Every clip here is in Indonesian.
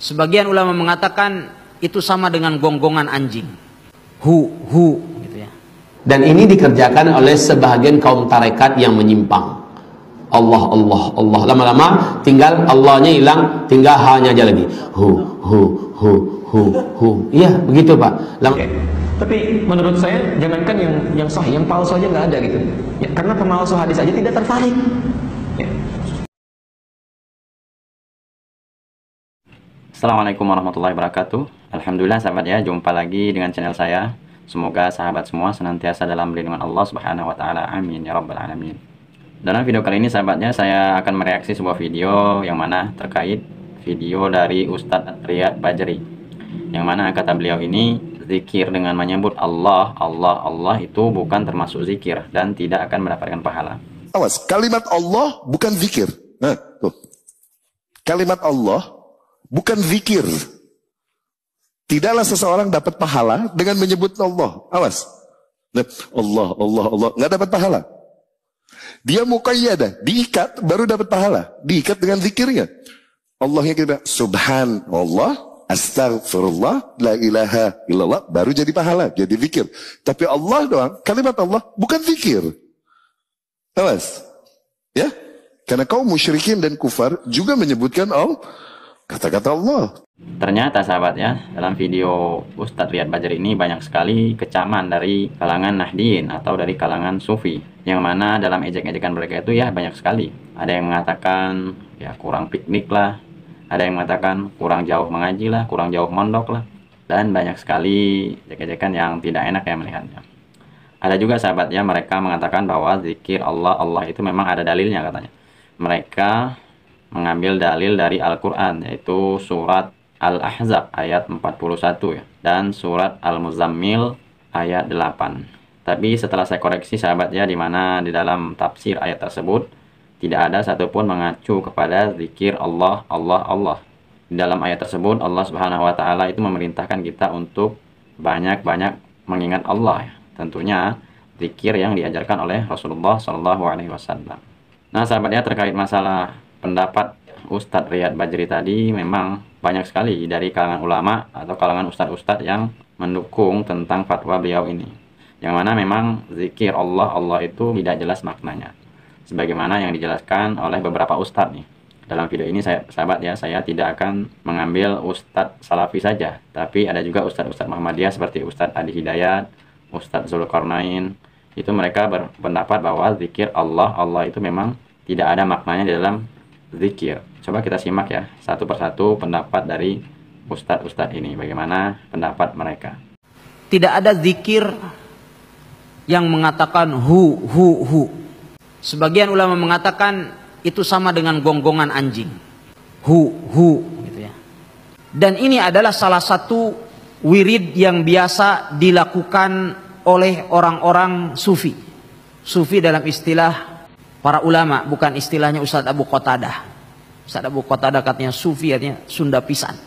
Sebagian ulama mengatakan itu sama dengan gonggongan anjing. Hu gitu ya. Dan ini dikerjakan oleh sebahagian kaum tarekat yang menyimpang. Allah, Allah, Allah. Lama-lama tinggal Allahnya hilang, tinggal hanya aja lagi. Hu. Iya, begitu Pak. Oke. Tapi menurut saya jangankan yang sahih, yang palsu aja nggak ada gitu. Ya, karena pemalsu hadis aja tidak tertarik. Ya. Assalamualaikum warahmatullahi wabarakatuh. Alhamdulillah sahabat ya, jumpa lagi dengan channel saya. Semoga sahabat semua senantiasa dalam lindungan Allah Subhanahu wa taala. Amin ya rabbal alamin. Dalam video kali ini sahabatnya saya akan mereaksi sebuah video yang mana terkait video dari Ustadz Riyad Bajri. Yang mana kata beliau ini zikir dengan menyebut Allah, Allah, Allah itu bukan termasuk zikir dan tidak akan mendapatkan pahala. Awas, kalimat Allah bukan zikir. Nah, tuh. Kalimat Allah bukan zikir. Tidaklah seseorang dapat pahala dengan menyebut Allah. Awas. Nah, Allah, Allah, Allah. Nggak dapat pahala. Dia muqayyadah, diikat baru dapat pahala. Diikat dengan zikirnya. Allahnya kita subhanallah, astaghfirullah, la ilaha illallah, baru jadi pahala, jadi zikir. Tapi Allah doang, kalimat Allah bukan zikir. Awas. Ya? Karena kaum musyrikin dan kufar juga menyebutkan kata-kata Allah. Ternyata sahabat ya, dalam video Ustadz Riyad Bajri ini banyak sekali kecaman dari kalangan Nahdiyin atau dari kalangan Sufi. Yang mana dalam ejek-ejekan mereka itu ya banyak sekali. Ada yang mengatakan ya kurang piknik lah. Ada yang mengatakan kurang jauh mengaji lah, kurang jauh mondok lah. Dan banyak sekali ejek-ejekan yang tidak enak ya melihatnya. Ada juga sahabat ya, mereka mengatakan bahwa zikir Allah, Allah itu memang ada dalilnya katanya. Mereka mengambil dalil dari Al-Quran, yaitu surat Al-Ahzab ayat 41 ya, dan surat Al-Muzammil ayat 8. Tapi setelah saya koreksi sahabat ya, di mana di dalam tafsir ayat tersebut tidak ada satupun mengacu kepada zikir Allah, Allah, Allah. Di dalam ayat tersebut Allah Subhanahu wa taala itu memerintahkan kita untuk banyak-banyak mengingat Allah ya. Tentunya zikir yang diajarkan oleh Rasulullah Shallallahu alaihi wasallam. Nah, sahabat ya, terkait masalah pendapat Ustadz Riyad Bajri tadi, memang banyak sekali dari kalangan ulama atau kalangan ustadz-ustadz yang mendukung tentang fatwa beliau ini. Yang mana memang zikir Allah, Allah itu tidak jelas maknanya. Sebagaimana yang dijelaskan oleh beberapa ustadz nih. Dalam video ini sahabat ya, saya tidak akan mengambil ustadz salafi saja. Tapi ada juga ustadz-ustadz Muhammadiyah seperti Ustadz Adi Hidayat, Ustadz Zulkarnain. Itu mereka berpendapat bahwa zikir Allah, Allah itu memang tidak ada maknanya di dalam zikir. Coba kita simak ya satu persatu pendapat dari ustadz-ustadz ini, bagaimana pendapat mereka. Tidak ada zikir yang mengatakan hu. Sebagian ulama mengatakan itu sama dengan gonggongan anjing. Hu gitu ya. Dan ini adalah salah satu wirid yang biasa dilakukan oleh orang-orang sufi. Sufi dalam istilah para ulama, bukan istilahnya Ustadz Abu Qatadah. Ustadz Abu Qatadah katanya sufi, artinya Sunda pisan.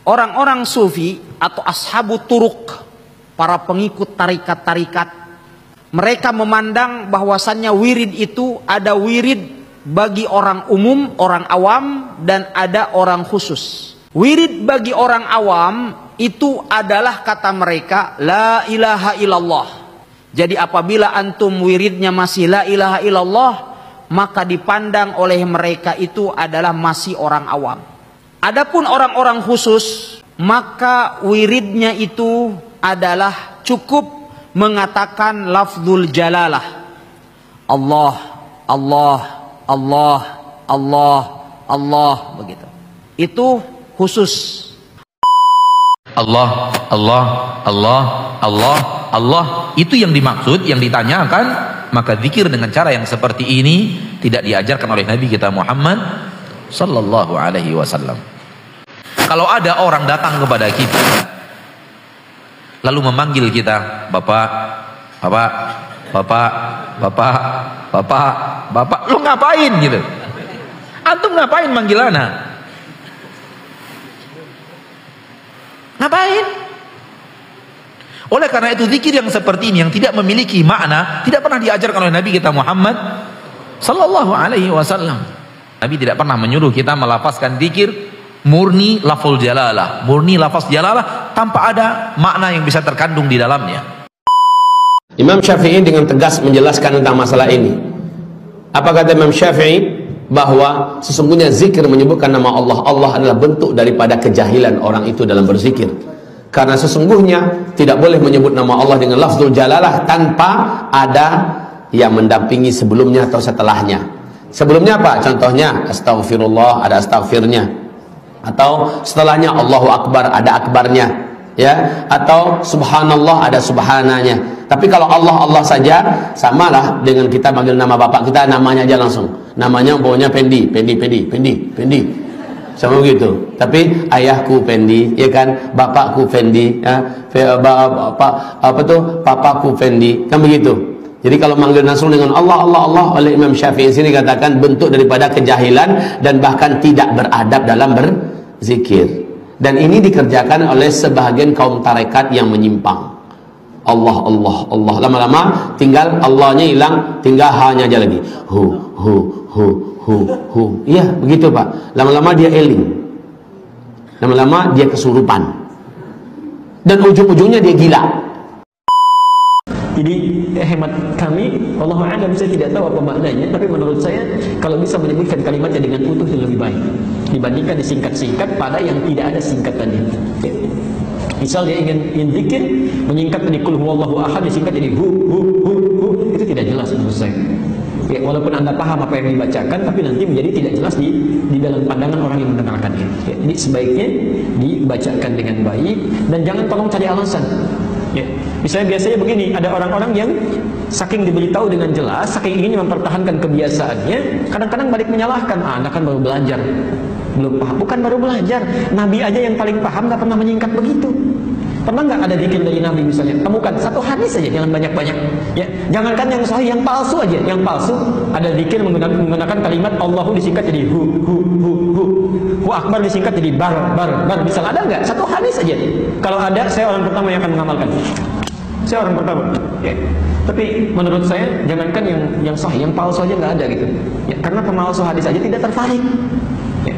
Orang-orang sufi atau ashabu turuk, para pengikut tarikat-tarikat, mereka memandang bahwasannya wirid itu ada wirid bagi orang umum, orang awam, dan ada orang khusus. Wirid bagi orang awam itu adalah kata mereka la ilaha illallah. Jadi apabila antum wiridnya masih la ilaha illallah, maka dipandang oleh mereka itu adalah masih orang awam. Adapun orang-orang khusus, maka wiridnya itu adalah cukup mengatakan lafzul jalalah. Allah, Allah, Allah, Allah, Allah, begitu. Itu khusus. Allah, Allah, Allah, Allah, Allah, itu yang dimaksud, yang ditanyakan. Maka zikir dengan cara yang seperti ini tidak diajarkan oleh Nabi kita Muhammad sallallahu alaihi wasallam. Kalau ada orang datang kepada kita lalu memanggil kita bapak, bapak, bapak, bapak, bapak, bapak, lu ngapain gitu? Antum ngapain manggil ana? Ngapain? Oleh karena itu zikir yang seperti ini yang tidak memiliki makna tidak pernah diajarkan oleh Nabi kita Muhammad sallallahu alaihi wasallam. Nabi tidak pernah menyuruh kita melafazkan zikir murni lafzul jalalah, murni lafaz jalalah tanpa ada makna yang bisa terkandung di dalamnya. Imam Syafi'i dengan tegas menjelaskan tentang masalah ini. Apa kata Imam Syafi'i? Bahwa sesungguhnya zikir menyebutkan nama Allah. Allah adalah bentuk daripada kejahilan orang itu dalam berzikir. Karena sesungguhnya tidak boleh menyebut nama Allah dengan lafzul jalalah tanpa ada yang mendampingi sebelumnya atau setelahnya. Sebelumnya apa? Contohnya astaghfirullah, ada astaghfirnya. Atau setelahnya Allahu Akbar, ada akbarnya, ya. Atau subhanallah, ada subhananya. Tapi kalau Allah, Allah saja, samalah dengan kita panggil nama bapak kita, namanya aja langsung. Namanya umpamanya Pendi. Sama begitu. Tapi ayahku Pendi, ya kan? Bapakku Pendi, ya. Papaku Pendi, kan begitu. Jadi kalau manggil langsung dengan Allah, Allah, Allah, oleh Imam Syafi'i sini katakan bentuk daripada kejahilan dan bahkan tidak beradab dalam berzikir. Dan ini dikerjakan oleh sebahagian kaum tarekat yang menyimpang. Allah, Allah, Allah. Lama-lama tinggal Allahnya hilang, tinggal hanya aja lagi. Hu. Iya, begitu Pak. Lama-lama dia eling. Lama-lama dia kesurupan. Dan ujung-ujungnya dia gila. Jadi hemat kami, Allah a'lam, saya tidak tahu apa maknanya, tapi menurut saya kalau bisa menyebutkan kalimatnya dengan utuh itu lebih baik dibandingkan disingkat-singkat pada yang tidak ada singkatannya. Ya. Misal dia ingin zikir, menyingkat di qul huwallahu ahad, disingkat jadi hu, itu tidak jelas menurut saya. Ya, walaupun Anda paham apa yang dibacakan, tapi nanti menjadi tidak jelas di dalam pandangan orang yang mendengarkannya. Ya, jadi sebaiknya dibacakan dengan baik dan jangan tolong cari alasan. Ya, misalnya biasanya begini, ada orang-orang yang saking diberitahu dengan jelas, saking ingin mempertahankan kebiasaannya, kadang-kadang balik menyalahkan, Anda kan baru belajar, belum paham. Bukan baru belajar, Nabi aja yang paling paham gak pernah menyingkat begitu. Pernah nggak ada zikir dari Nabi misalnya? Temukan satu hadis saja, jangan banyak-banyak. Ya, jangankan yang sahih, yang palsu aja. Yang palsu ada zikir menggunakan kalimat Allahu disingkat jadi hu. Hu akbar disingkat jadi bar. Misal ada nggak? Satu hadis aja. Kalau ada, saya orang pertama yang akan mengamalkan. Saya orang pertama. Ya. Tapi menurut saya, jangankan yang sahih, yang palsu aja nggak ada gitu. Ya, karena pemalsu hadis aja tidak tertarik. Ya.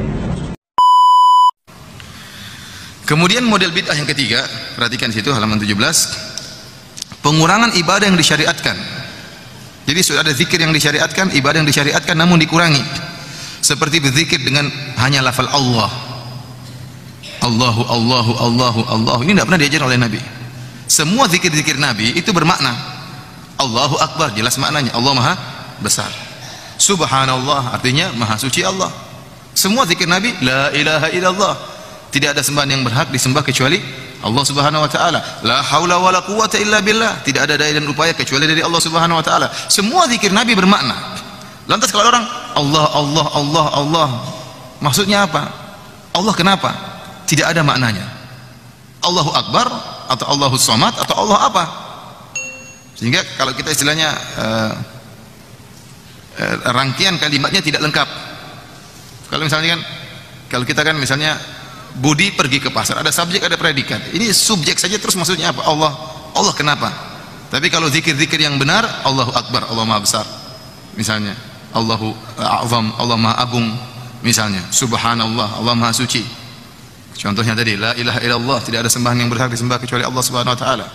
Kemudian model bid'ah yang ketiga, perhatikan situ halaman 17, pengurangan ibadah yang disyariatkan. Jadi sudah ada zikir yang disyariatkan, ibadah yang disyariatkan namun dikurangi. Seperti berzikir dengan hanya lafal Allah. Allahu. Ini tidak pernah diajar oleh Nabi. Semua zikir-zikir Nabi itu bermakna. Allahu Akbar, jelas maknanya. Allah Maha Besar. Subhanallah, artinya Maha Suci Allah. Semua zikir Nabi, la ilaha illallah. Tidak ada sembahan yang berhak disembah kecuali Allah Subhanahu wa taala. La haula wala quwwata illa billah. Tidak ada daya dan upaya kecuali dari Allah Subhanahu wa taala. Semua zikir Nabi bermakna. Lantas kalau orang Allah, maksudnya apa? Allah kenapa? Tidak ada maknanya. Allahu Akbar atau Allahus Samad atau Allah apa? Sehingga kalau kita istilahnya rangkaian kalimatnya tidak lengkap. Kalau misalnya kan, kalau kita kan misalnya Budi pergi ke pasar, ada subjek, ada predikat. Ini subjek saja terus maksudnya apa? Allah kenapa? Tapi kalau zikir-zikir yang benar, Allahu Akbar, Allah Maha Besar. Misalnya, Allahu A'zam, Allah Maha Agung. Misalnya, Subhanallah, Allah Maha Suci. Contohnya tadi, la ilaha illallah, tidak ada sembahan yang berhak disembah kecuali Allah Subhanahu wa taala.